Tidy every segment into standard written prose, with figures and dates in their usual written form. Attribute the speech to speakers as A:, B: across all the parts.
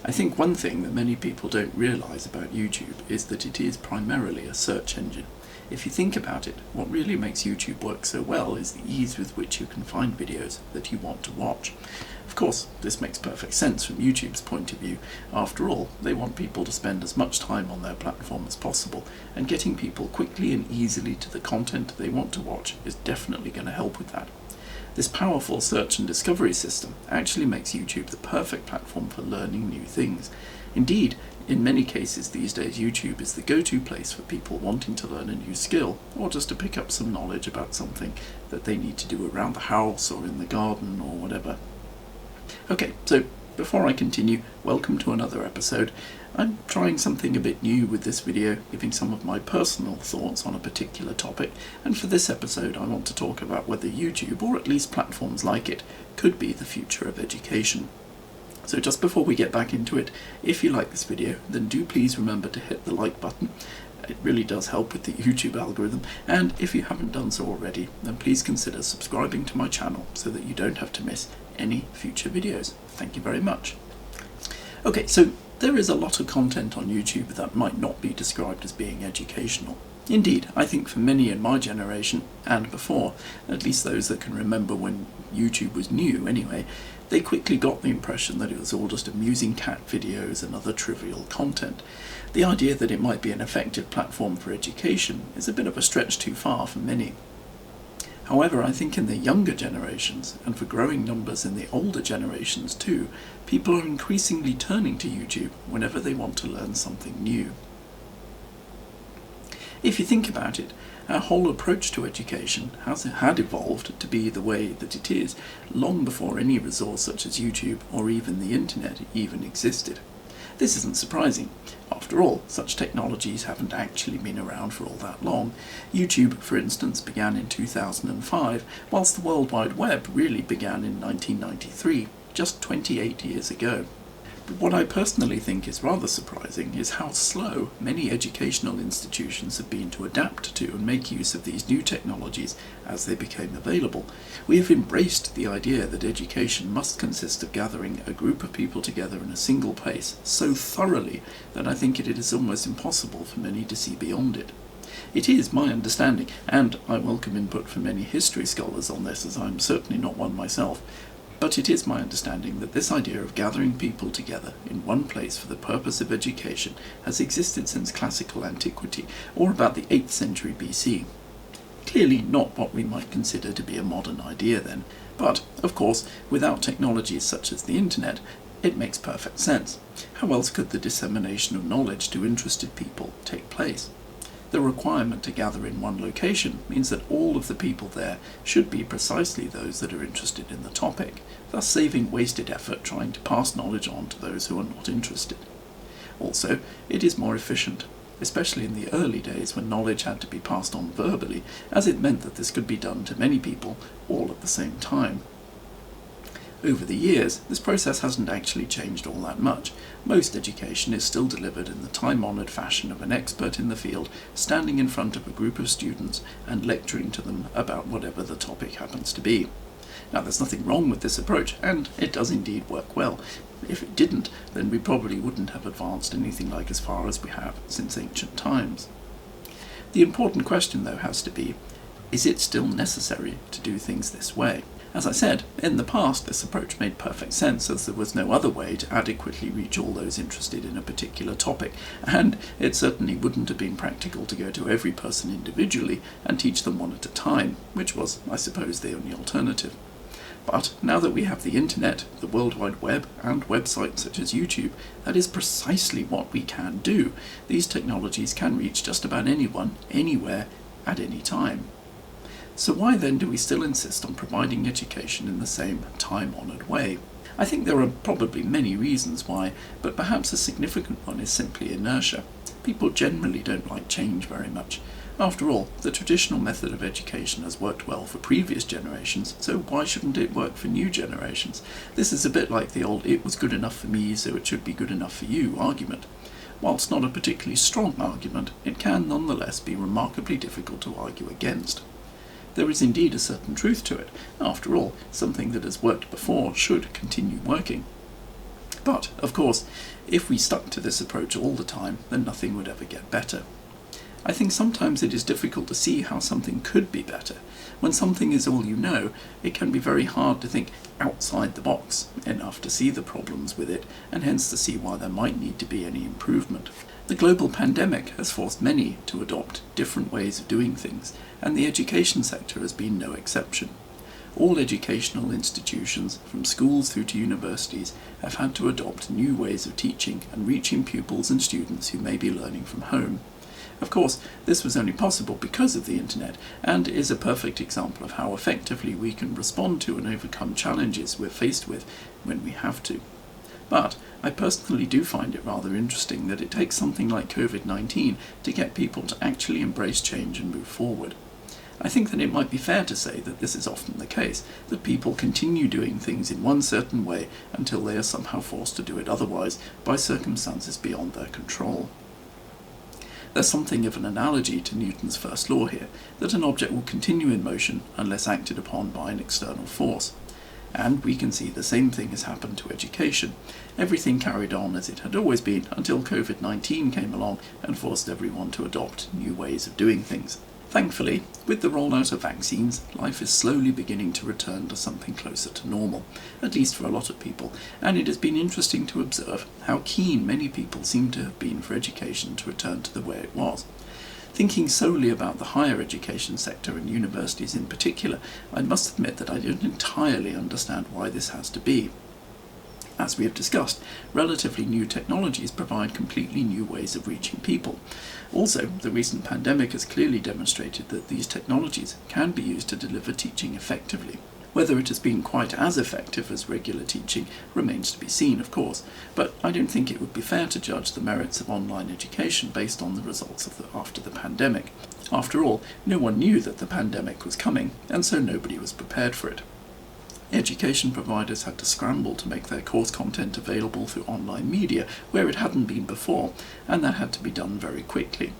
A: I think one thing that many people don't realise about YouTube is that it is primarily a search engine. If you think about it, what really makes YouTube work so well is the ease with which you can find videos that you want to watch. Of course, this makes perfect sense from YouTube's point of view. After all, they want people to spend as much time on their platform as possible, and getting people quickly and easily to the content they want to watch is definitely going to help with that. This powerful search and discovery system actually makes YouTube the perfect platform for learning new things. Indeed, in many cases these days YouTube is the go-to place for people wanting to learn a new skill, or just to pick up some knowledge about something that they need to do around the house or in the garden or whatever. Okay, so before I continue, welcome to another episode. I'm trying something a bit new with this video, giving some of my personal thoughts on a particular topic, and for this episode I want to talk about whether YouTube, or at least platforms like it, could be the future of education. So just before we get back into it, if you like this video, then do please remember to hit the like button. It really does help with the YouTube algorithm, and if you haven't done so already, then please consider subscribing to my channel so that you don't have to miss any future videos. Thank you very much. Okay, so there is a lot of content on YouTube that might not be described as being educational. Indeed, I think for many in my generation, and before, at least those that can remember when YouTube was new anyway, they quickly got the impression that it was all just amusing cat videos and other trivial content. The idea that it might be an effective platform for education is a bit of a stretch too far for many. However, I think in the younger generations, and for growing numbers in the older generations too, people are increasingly turning to YouTube whenever they want to learn something new. If you think about it, our whole approach to education had evolved to be the way that it is long before any resource such as YouTube or even the internet even existed. This isn't surprising. After all, such technologies haven't actually been around for all that long. YouTube, for instance, began in 2005, whilst the World Wide Web really began in 1993, just 28 years ago. But what I personally think is rather surprising is how slow many educational institutions have been to adapt to and make use of these new technologies as they became available. We have embraced the idea that education must consist of gathering a group of people together in a single place so thoroughly that I think it is almost impossible for many to see beyond it. It is my understanding, and I welcome input from many history scholars on this, as I'm certainly not one myself, but it is my understanding that this idea of gathering people together in one place for the purpose of education has existed since classical antiquity, or about the 8th century BC. Clearly not what we might consider to be a modern idea then, but, of course, without technologies such as the internet, it makes perfect sense. How else could the dissemination of knowledge to interested people take place? The requirement to gather in one location means that all of the people there should be precisely those that are interested in the topic, thus saving wasted effort trying to pass knowledge on to those who are not interested. Also, it is more efficient, especially in the early days when knowledge had to be passed on verbally, as it meant that this could be done to many people all at the same time. Over the years, this process hasn't actually changed all that much. Most education is still delivered in the time-honoured fashion of an expert in the field standing in front of a group of students and lecturing to them about whatever the topic happens to be. Now, there's nothing wrong with this approach, and it does indeed work well. If it didn't, then we probably wouldn't have advanced anything like as far as we have since ancient times. The important question, though, has to be, is it still necessary to do things this way? As I said, in the past this approach made perfect sense, as there was no other way to adequately reach all those interested in a particular topic, and it certainly wouldn't have been practical to go to every person individually and teach them one at a time, which was, I suppose, the only alternative. But now that we have the internet, the World Wide Web, and websites such as YouTube, that is precisely what we can do. These technologies can reach just about anyone, anywhere, at any time. So why then do we still insist on providing education in the same time-honoured way? I think there are probably many reasons why, but perhaps a significant one is simply inertia. People generally don't like change very much. After all, the traditional method of education has worked well for previous generations, so why shouldn't it work for new generations? This is a bit like the old "it was good enough for me, so it should be good enough for you" argument. Whilst not a particularly strong argument, it can nonetheless be remarkably difficult to argue against. There is indeed a certain truth to it. After all, something that has worked before should continue working. But, of course, if we stuck to this approach all the time, then nothing would ever get better. I think sometimes it is difficult to see how something could be better. When something is all you know, it can be very hard to think outside the box enough to see the problems with it, and hence to see why there might need to be any improvement. The global pandemic has forced many to adopt different ways of doing things, and the education sector has been no exception. All educational institutions, from schools through to universities, have had to adopt new ways of teaching and reaching pupils and students who may be learning from home. Of course, this was only possible because of the internet, and is a perfect example of how effectively we can respond to and overcome challenges we're faced with when we have to. But I personally do find it rather interesting that it takes something like COVID-19 to get people to actually embrace change and move forward. I think that it might be fair to say that this is often the case, that people continue doing things in one certain way until they are somehow forced to do it otherwise by circumstances beyond their control. There's something of an analogy to Newton's first law here, that an object will continue in motion unless acted upon by an external force. And we can see the same thing has happened to education. Everything carried on as it had always been until COVID-19 came along and forced everyone to adopt new ways of doing things. Thankfully, with the rollout of vaccines, life is slowly beginning to return to something closer to normal, at least for a lot of people, and it has been interesting to observe how keen many people seem to have been for education to return to the way it was. Thinking solely about the higher education sector and universities in particular, I must admit that I don't entirely understand why this has to be. As we have discussed, relatively new technologies provide completely new ways of reaching people. Also, the recent pandemic has clearly demonstrated that these technologies can be used to deliver teaching effectively. Whether it has been quite as effective as regular teaching remains to be seen, of course, but I don't think it would be fair to judge the merits of online education based on the results after the pandemic. After all, no one knew that the pandemic was coming, and so nobody was prepared for it. Education providers had to scramble to make their course content available through online media where it hadn't been before, and that had to be done very quickly.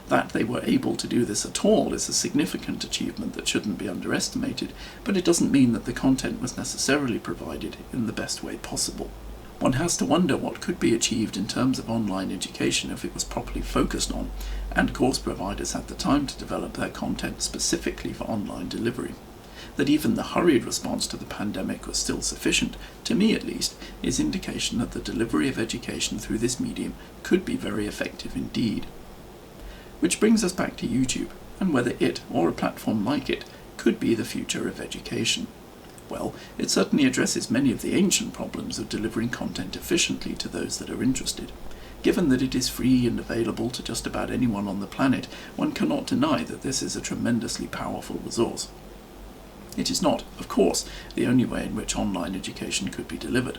A: That they were able to do this at all is a significant achievement that shouldn't be underestimated, but it doesn't mean that the content was necessarily provided in the best way possible. One has to wonder what could be achieved in terms of online education if it was properly focused on, and course providers had the time to develop their content specifically for online delivery. That even the hurried response to the pandemic was still sufficient, to me at least, is indication that the delivery of education through this medium could be very effective indeed. Which brings us back to YouTube, and whether it, or a platform like it, could be the future of education. Well, it certainly addresses many of the ancient problems of delivering content efficiently to those that are interested. Given that it is free and available to just about anyone on the planet, one cannot deny that this is a tremendously powerful resource. It is not, of course, the only way in which online education could be delivered.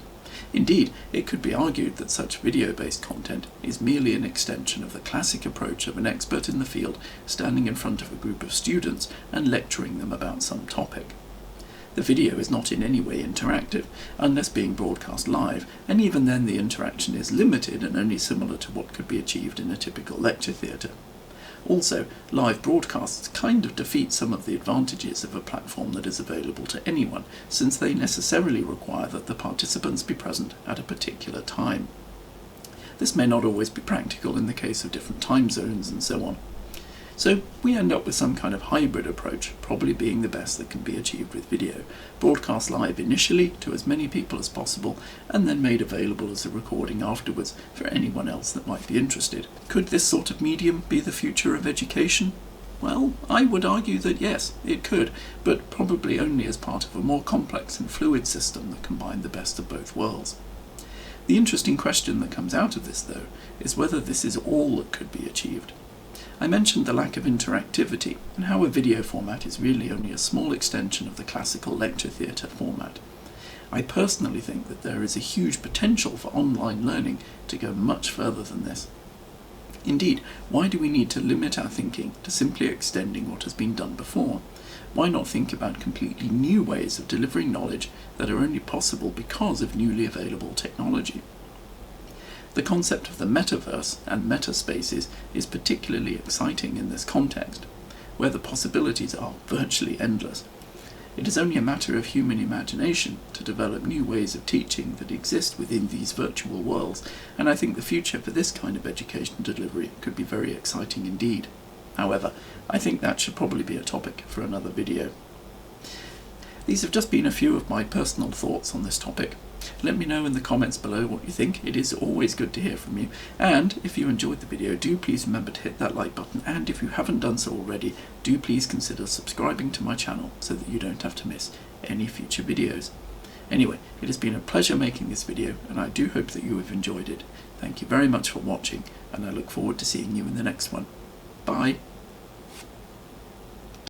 A: Indeed, it could be argued that such video-based content is merely an extension of the classic approach of an expert in the field standing in front of a group of students and lecturing them about some topic. The video is not in any way interactive, unless being broadcast live, and even then the interaction is limited and only similar to what could be achieved in a typical lecture theatre. Also, live broadcasts kind of defeat some of the advantages of a platform that is available to anyone, since they necessarily require that the participants be present at a particular time. This may not always be practical in the case of different time zones and so on. So we end up with some kind of hybrid approach, probably being the best that can be achieved with video, broadcast live initially to as many people as possible, and then made available as a recording afterwards for anyone else that might be interested. Could this sort of medium be the future of education? Well, I would argue that yes, it could, but probably only as part of a more complex and fluid system that combined the best of both worlds. The interesting question that comes out of this, though, is whether this is all that could be achieved. I mentioned the lack of interactivity, and how a video format is really only a small extension of the classical lecture theatre format. I personally think that there is a huge potential for online learning to go much further than this. Indeed, why do we need to limit our thinking to simply extending what has been done before? Why not think about completely new ways of delivering knowledge that are only possible because of newly available technology? The concept of the metaverse and metaspaces is particularly exciting in this context, where the possibilities are virtually endless. It is only a matter of human imagination to develop new ways of teaching that exist within these virtual worlds, and I think the future for this kind of education delivery could be very exciting indeed. However, I think that should probably be a topic for another video. These have just been a few of my personal thoughts on this topic. Let me know in the comments below what you think. It is always good to hear from you. And if you enjoyed the video, do please remember to hit that like button. And if you haven't done so already, do please consider subscribing to my channel so that you don't have to miss any future videos. Anyway, it has been a pleasure making this video, and I do hope that you have enjoyed it. Thank you very much for watching, and I look forward to seeing you in the next one. Bye.